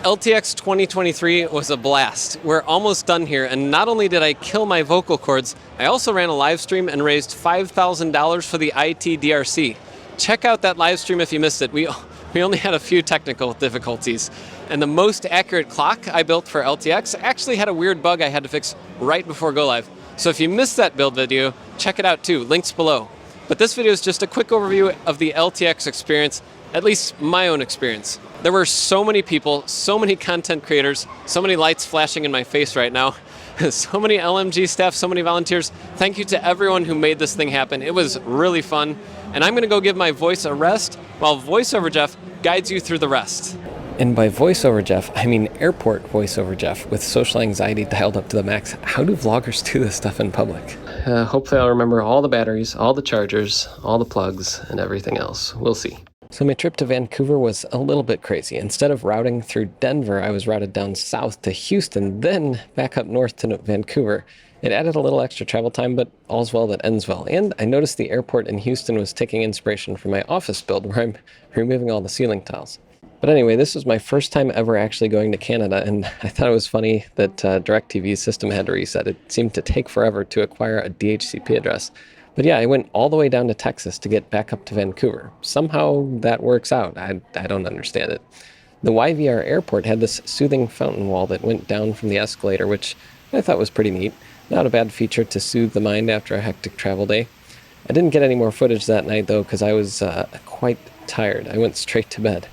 LTX 2023 was a blast. We're almost done here, and not only did I kill my vocal cords, I also ran a live stream and raised $5,000 for the ITDRC. Check out that live stream if you missed it. We only had a few technical difficulties. And the most accurate clock I built for LTX actually had a weird bug I had to fix right before go live. So if you missed that build video, check it out too, links below. But this video is just a quick overview of the LTX experience, at least my own experience. There were so many people, so many content creators, so many lights flashing in my face right now, so many LMG staff, so many volunteers. Thank you to everyone who made this thing happen. It was really fun. And I'm gonna go give my voice a rest while VoiceOver Jeff guides you through the rest. And by VoiceOver Jeff, I mean airport VoiceOver Jeff with social anxiety dialed up to the max. How do vloggers do this stuff in public? Hopefully I'll remember all the batteries, all the chargers, all the plugs, and everything else. We'll see. So my trip to Vancouver was a little bit crazy. Instead of routing through Denver, I was routed down south to Houston, then back up north to Vancouver. It added a little extra travel time, but all's well that ends well. And I noticed the airport in Houston was taking inspiration from my office build, where I'm removing all the ceiling tiles. But anyway, this was my first time ever actually going to Canada, and I thought it was funny that DirecTV's system had to reset. It seemed to take forever to acquire a DHCP address. But yeah, I went all the way down to Texas to get back up to Vancouver. Somehow that works out. I don't understand it. The YVR airport had this soothing fountain wall that went down from the escalator, which I thought was pretty neat. Not a bad feature to soothe the mind after a hectic travel day. I didn't get any more footage that night though, because I was quite tired. I went straight to bed.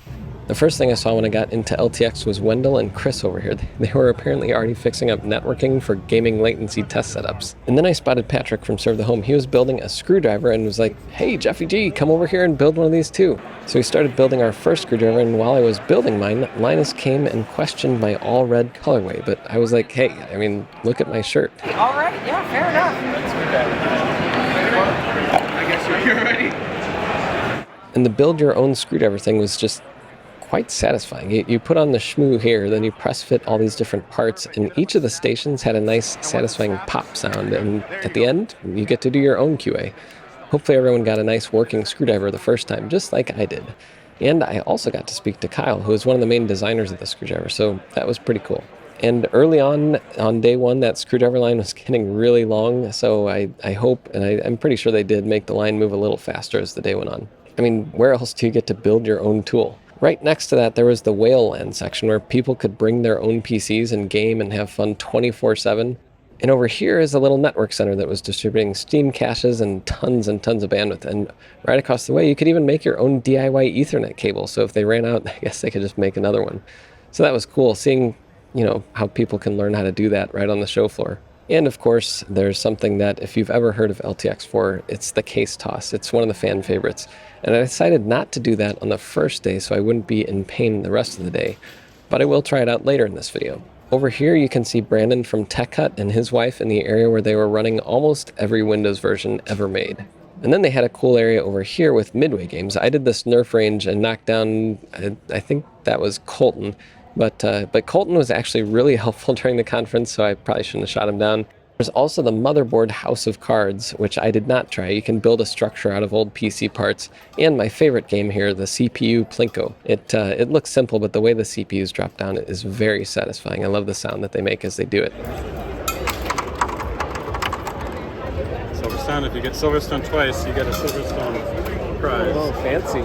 The first thing I saw when I got into LTX was Wendell and Chris over here. They were apparently already fixing up networking for gaming latency test setups. And then I spotted Patrick from Serve the Home. He was building a screwdriver and was like, "Hey, Jeffy G, come over here and build one of these too." So we started building our first screwdriver, and while I was building mine, Linus came and questioned my all-red colorway. But I was like, hey, I mean, look at my shirt. All right, yeah, fair enough. I guess you're ready. And the build your own screwdriver thing was just quite satisfying. You put on the shmoo here, then you press fit all these different parts, and each of the stations had a nice satisfying pop sound, and at the end you get to do your own QA. Hopefully everyone got a nice working screwdriver the first time, just like I did. And I also got to speak to Kyle, who is one of the main designers of the screwdriver, so that was pretty cool. And early on day one, that screwdriver line was getting really long, so I hope, and I'm pretty sure they did, make the line move a little faster as the day went on. I mean, where else do you get to build your own tool? Right next to that, there was the whale land section where people could bring their own PCs and game and have fun 24/7. And over here is a little network center that was distributing Steam caches and tons of bandwidth. And right across the way, you could even make your own DIY Ethernet cable. So if they ran out, I guess they could just make another one. So that was cool, seeing, how people can learn how to do that right on the show floor. And of course, there's something that if you've ever heard of LTX4, it's the case toss. It's one of the fan favorites. And I decided not to do that on the first day so I wouldn't be in pain the rest of the day. But I will try it out later in this video. Over here you can see Brandon from Tech Hut and his wife in the area where they were running almost every Windows version ever made. And then they had a cool area over here with Midway games. I did this Nerf range and knocked down, I think that was Colton. But Colton was actually really helpful during the conference, so I probably shouldn't have shot him down. There's also the motherboard House of Cards, which I did not try. You can build a structure out of old PC parts. And my favorite game here, the CPU Plinko. It looks simple, but the way the CPUs drop down is very satisfying. I love the sound that they make as they do it. Silverstone, if you get Silverstone twice, you get a Silverstone prize. Oh, fancy.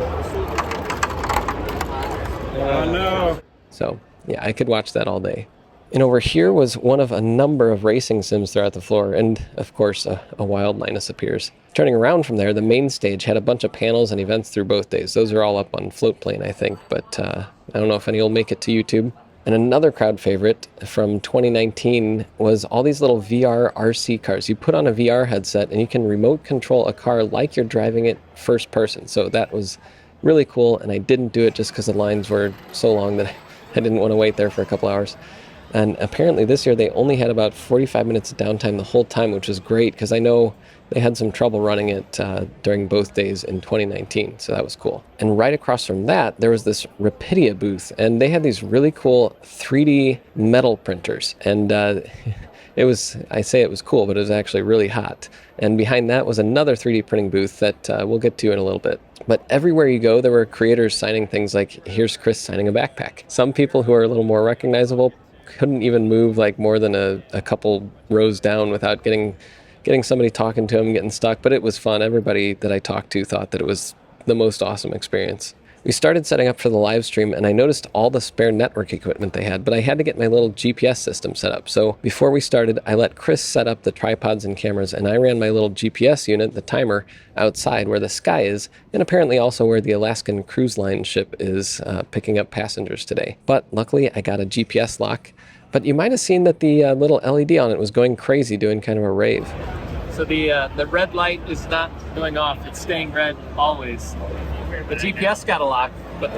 Oh no! So, yeah, I could watch that all day. And over here was one of a number of racing sims throughout the floor, and of course a wild Linus appears. Turning around from there, the main stage had a bunch of panels and events through both days. Those are all up on Floatplane, I think, but I don't know if any will make it to YouTube. And another crowd favorite from 2019 was all these little VR RC cars. You put on a VR headset and you can remote control a car like you're driving it first person. So that was really cool, and I didn't do it just because the lines were so long that I didn't want to wait there for a couple hours. And apparently this year they only had about 45 minutes of downtime the whole time, which was great because I know they had some trouble running it during both days in 2019, so that was cool. And right across from that, there was this Rapidia booth, and they had these really cool 3D metal printers. And I say it was cool, but it was actually really hot. And behind that was another 3D printing booth that we'll get to in a little bit. But everywhere you go, there were creators signing things like, here's Chris signing a backpack. Some people who are a little more recognizable couldn't even move like more than a couple rows down without getting somebody talking to them, getting stuck. But it was fun. Everybody that I talked to thought that it was the most awesome experience. We started setting up for the live stream, and I noticed all the spare network equipment they had, but I had to get my little GPS system set up. So before we started, I let Chris set up the tripods and cameras, and I ran my little GPS unit, the timer, outside where the sky is, and apparently also where the Alaskan Cruise Line ship is picking up passengers today. But luckily, I got a GPS lock. But you might have seen that the little LED on it was going crazy, doing kind of a rave. So the red light is not going off, it's staying red always. The GPS got a lock, but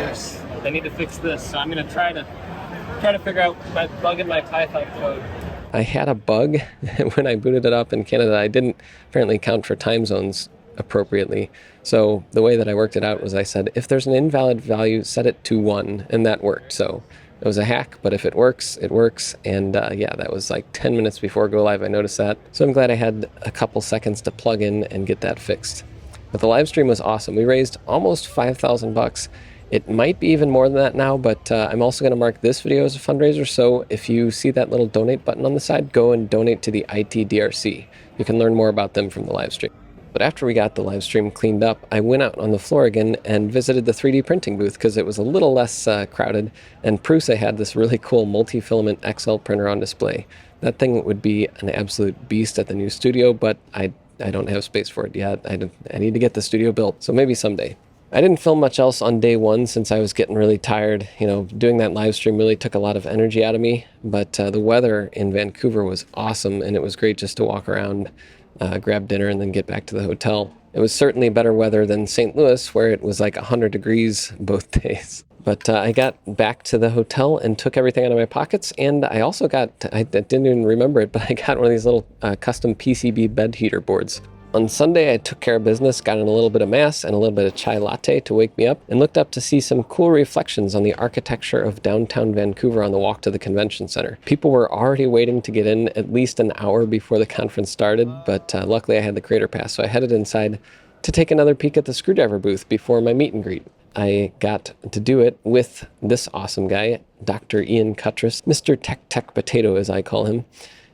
I need to fix this. So I'm gonna try to figure out my bug in my Python code. I had a bug when I booted it up in Canada. I didn't apparently count for time zones appropriately. So the way that I worked it out was I said, if there's an invalid value, set it to 1, and that worked. So it was a hack, but if it works, it works. And yeah, that was like 10 minutes before go live, I noticed that. So I'm glad I had a couple seconds to plug in and get that fixed. But the live stream was awesome. We raised almost $5,000. It might be even more than that now, but I'm also going to mark this video as a fundraiser. So if you see that little donate button on the side, go and donate to the ITDRC. You can learn more about them from the live stream. But after we got the live stream cleaned up, I went out on the floor again and visited the 3D printing booth because it was a little less crowded. And Prusa had this really cool multi-filament XL printer on display. That thing would be an absolute beast at the new studio, but I don't have space for it yet. I need to get the studio built, so maybe someday. I didn't film much else on day one since I was getting really tired. You know, doing that live stream really took a lot of energy out of me, but the weather in Vancouver was awesome, and it was great just to walk around, grab dinner, and then get back to the hotel. It was certainly better weather than St. Louis, where it was like 100 degrees both days. But I got back to the hotel and took everything out of my pockets, and I also I didn't even remember it, but I got one of these little custom PCB bed heater boards. On Sunday, I took care of business, got in a little bit of mass and a little bit of chai latte to wake me up, and looked up to see some cool reflections on the architecture of downtown Vancouver on the walk to the convention center. People were already waiting to get in at least an hour before the conference started, but luckily I had the Creator Pass, so I headed inside to take another peek at the screwdriver booth before my meet and greet. I got to do it with this awesome guy, Dr. Ian Cutress, Mr. Tech Potato as I call him.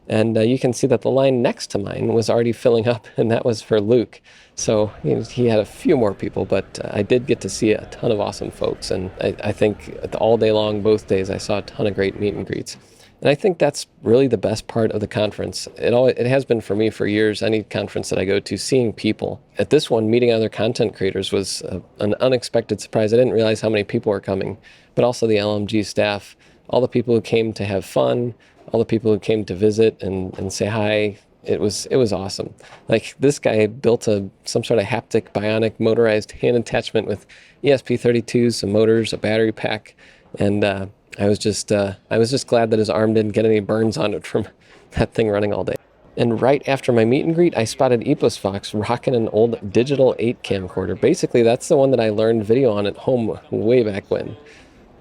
And you can see that the line next to mine was already filling up, and that was for Luke. So he had a few more people, but I did get to see a ton of awesome folks. And I think all day long, both days, I saw a ton of great meet and greets. And I think that's really the best part of the conference. It has been for me for years, any conference that I go to, seeing people. At this one, meeting other content creators was an unexpected surprise. I didn't realize how many people were coming, but also the LMG staff, all the people who came to have fun, all the people who came to visit and say hi. It was awesome. Like, this guy built some sort of haptic bionic motorized hand attachment with ESP32s, some motors, a battery pack, and I was just glad that his arm didn't get any burns on it from that thing running all day. And right after my meet and greet, I spotted Epos Fox rocking an old digital 8 camcorder. Basically, that's the one that I learned video on at home way back when.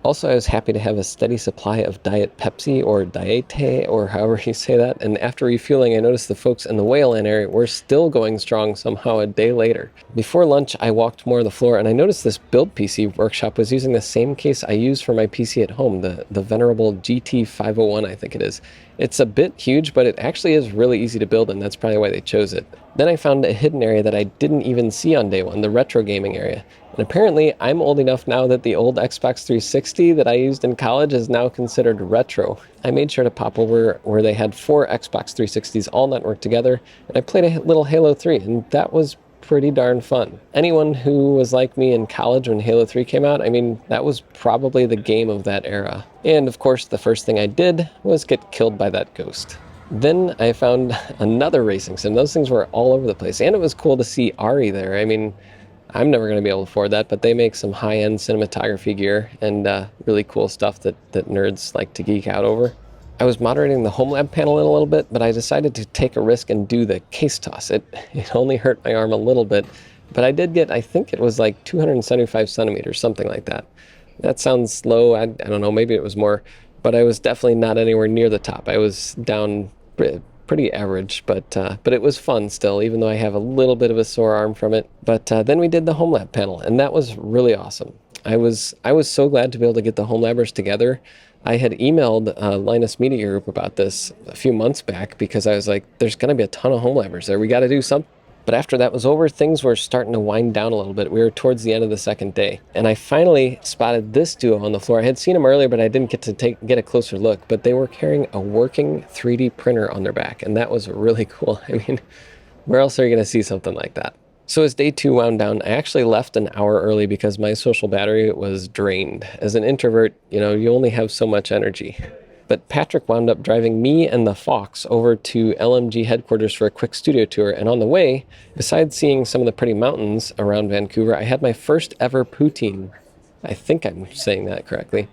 Also, I was happy to have a steady supply of Diet Pepsi, or Diete, or however you say that. And after refueling, I noticed the folks in the Whaleland area were still going strong somehow a day later. Before lunch, I walked more of the floor, and I noticed this Build PC workshop was using the same case I use for my PC at home, the venerable GT501, I think it is. It's a bit huge, but it actually is really easy to build, and that's probably why they chose it. Then I found a hidden area that I didn't even see on day one, the retro gaming area. And apparently, I'm old enough now that the old Xbox 360 that I used in college is now considered retro. I made sure to pop over where they had 4 Xbox 360s all networked together, and I played a little Halo 3, and that was pretty darn fun. Anyone who was like me in college when Halo 3 came out, I mean, that was probably the game of that era. And of course, the first thing I did was get killed by that ghost. Then I found another racing sim. Those things were all over the place, and it was cool to see Ari there. I mean, I'm never going to be able to afford that, but they make some high-end cinematography gear and really cool stuff that nerds like to geek out over. I was moderating the home lab panel in a little bit, but I decided to take a risk and do the case toss. It only hurt my arm a little bit, but I did get, I think it was like 275 centimeters, something like that. That sounds low. I don't know, maybe it was more, but I was definitely not anywhere near the top. I was down pretty average, but it was fun still, even though I have a little bit of a sore arm from it. But then we did the home lab panel, and that was really awesome. I was so glad to be able to get the home labbers together. I had emailed Linus Media Group about this a few months back because I was like, there's going to be a ton of home labbers there. We got to do something. But after that was over, things were starting to wind down a little bit. We were towards the end of the second day. And I finally spotted this duo on the floor. I had seen them earlier, but I didn't get to get a closer look. But they were carrying a working 3D printer on their back. And that was really cool. I mean, where else are you going to see something like that? So as day 2 wound down, I actually left an hour early because my social battery was drained. As an introvert, you know, you only have so much energy. But Patrick wound up driving me and the Fox over to LMG headquarters for a quick studio tour. And on the way, besides seeing some of the pretty mountains around Vancouver, I had my first ever poutine. I think I'm saying that correctly.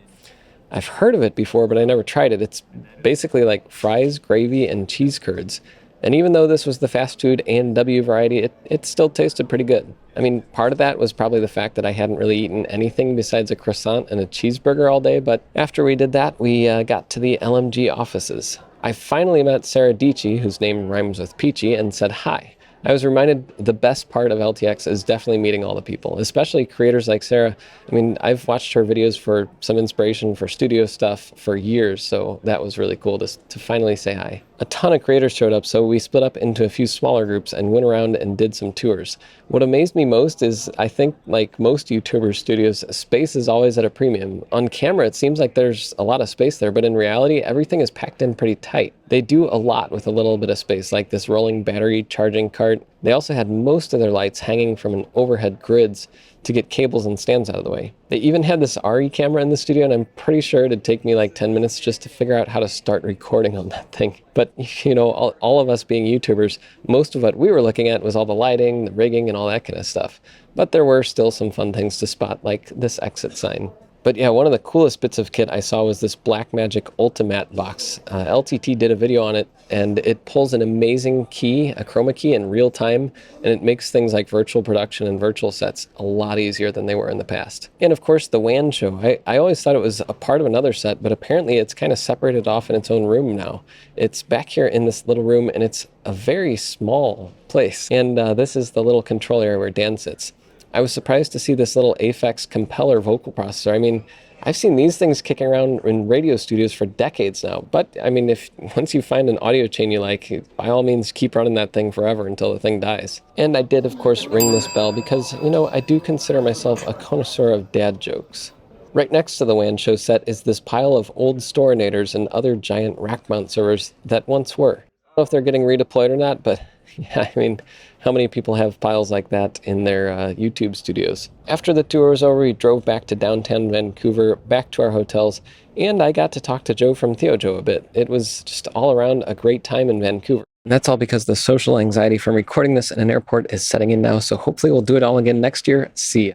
I've heard of it before, but I never tried it. It's basically like fries, gravy, and cheese curds. And even though this was the fast food A&W variety, it still tasted pretty good. I mean, part of that was probably the fact that I hadn't really eaten anything besides a croissant and a cheeseburger all day, but after we did that, we got to the LMG offices. I finally met Sarah Dici, whose name rhymes with Peachy, and said hi. I was reminded the best part of LTX is definitely meeting all the people, especially creators like Sarah. I mean, I've watched her videos for some inspiration for studio stuff for years, so that was really cool to finally say hi. A ton of creators showed up, so we split up into a few smaller groups and went around and did some tours. What amazed me most is, I think like most YouTuber studios, space is always at a premium. On camera, it seems like there's a lot of space there, but in reality, everything is packed in pretty tight. They do a lot with a little bit of space, like this rolling battery charging cart. They also had most of their lights hanging from an overhead grids to get cables and stands out of the way. They even had this RE camera in the studio, and I'm pretty sure it'd take me like 10 minutes just to figure out how to start recording on that thing. But, you know, all of us being YouTubers, most of what we were looking at was all the lighting, the rigging, and all that kind of stuff. But there were still some fun things to spot, like this exit sign. But yeah, one of the coolest bits of kit I saw was this Blackmagic Ultimat box. LTT did a video on it, and it pulls an amazing key, a chroma key, in real time, and it makes things like virtual production and virtual sets a lot easier than they were in the past. And of course, the WAN show. I always thought it was a part of another set, but apparently it's kind of separated off in its own room now. It's back here in this little room, and it's a very small place. And this is the little control area where Dan sits. I was surprised to see this little Aphex compeller vocal processor. I mean, I've seen these things kicking around in radio studios for decades now. But I mean, if once you find an audio chain you like, by all means, keep running that thing forever until the thing dies. And I did, of course, ring this bell because, you know, I do consider myself a connoisseur of dad jokes. Right next to the WAN show set is this pile of old Storinators and other giant rack mount servers that once were. I don't know if they're getting redeployed or not, but yeah, I mean, how many people have piles like that in their YouTube studios? After the tour was over, we drove back to downtown Vancouver, back to our hotels, and I got to talk to Joe from TheoJoe a bit. It was just all around a great time in Vancouver. And that's all because the social anxiety from recording this in an airport is setting in now, so hopefully we'll do it all again next year. See ya.